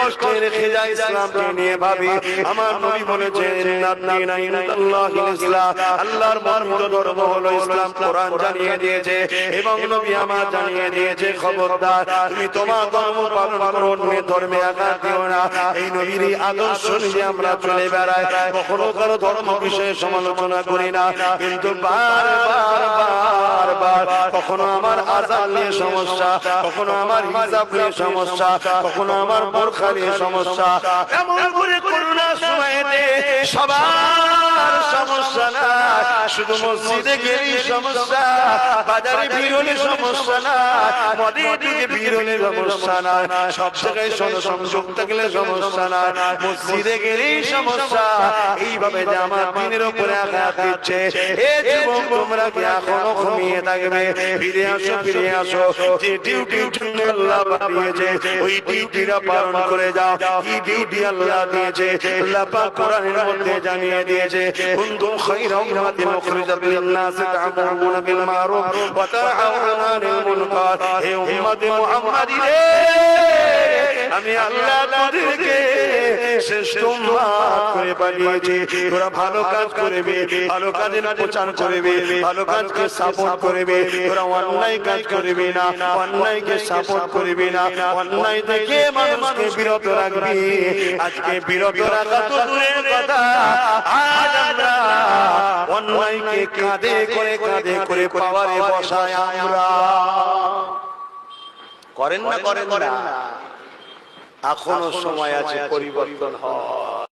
কষ্টে রেখে যায় ইসলামকে নিয়ে ভাবি। আমার নবী বলেছেন আল্লাহর মনোনীত ধর্ম হলো ইসলাম। কোরআন জানিয়ে দিয়েছে এবং নবী আমার জানিয়ে দিয়েছে, খবরদার তুমি তোমার ধর্ম পালন করো, অন্য ধর্মে আঘাত দিও না। এই নবীর আদর্শ নিয়ে আমরা চলে বেড়াই, কখনো কারো ধর্ম বিষয়ে সমালোচনা করি না, কিন্তু বারবার কখনো আমার আযান নিয়ে সমস্যা, কখনো আমার হিজাব নিয়ে সমস্যা, কখনো আমার বোরখা নিয়ে সমস্যা। এমন করে করোনার সময়তে সবার সমস্যা না, শুধু মসজিদে গেলেই সমস্যা, বাজারে ভিড় হলে সমস্যা না, মদের দিকে ভিড় হলে সমস্যা না, সব জায়গায় সংযোগ থাকলে সমস্যা না, মসজিদে গেলেই সমস্যা। এইভাবে যে আমার দিনের উপরে আঘাত দিচ্ছে, এ যুবক তোমরা কি এখনো ঘুমিয়ে থাকবে? ফিরে আসো, ফিরে আসো। যে ডিউটির জন্য আল্লাহ পাঠিয়েছে ওই ডিউটিটা পালন করে যাও। কি ডিউটি আল্লাহ দিয়েছে? আল্লাহ পাক কোরআনের মধ্যে জানিয়ে দিয়েছে, কুনতুম খায়রা উম্মাতিন উখরিজাত লিন-নাস তা'মুরুনা বিল মা'রুফ ওয়া তানহাউনা আনিল মুনকার। হে উম্মতে মুহাম্মাদী রে, আমি আল্লাহ তাদেরকে শ্রেষ্ঠ উম্মত করে পাঠিয়েছি। তোরা ভালো কাজ করবে, ভালো কাজের প্রচার করবে, ভালো কাজকে সাপোর্ট করবে, তোরা অন্যায় কাজ করবে না, অন্যায়কে সাপোর্ট করবে না, অন্যায় থেকে মানুষকে বিরত রাখবি। আজকে বিরত রাখা তো দূরের কথা, আজ আমরা অন্যায়কে কাঁধে করে পাওয়ারে বসায় আমরা। করেন না? এখনো সময় আছে, পরিবর্তন হয়।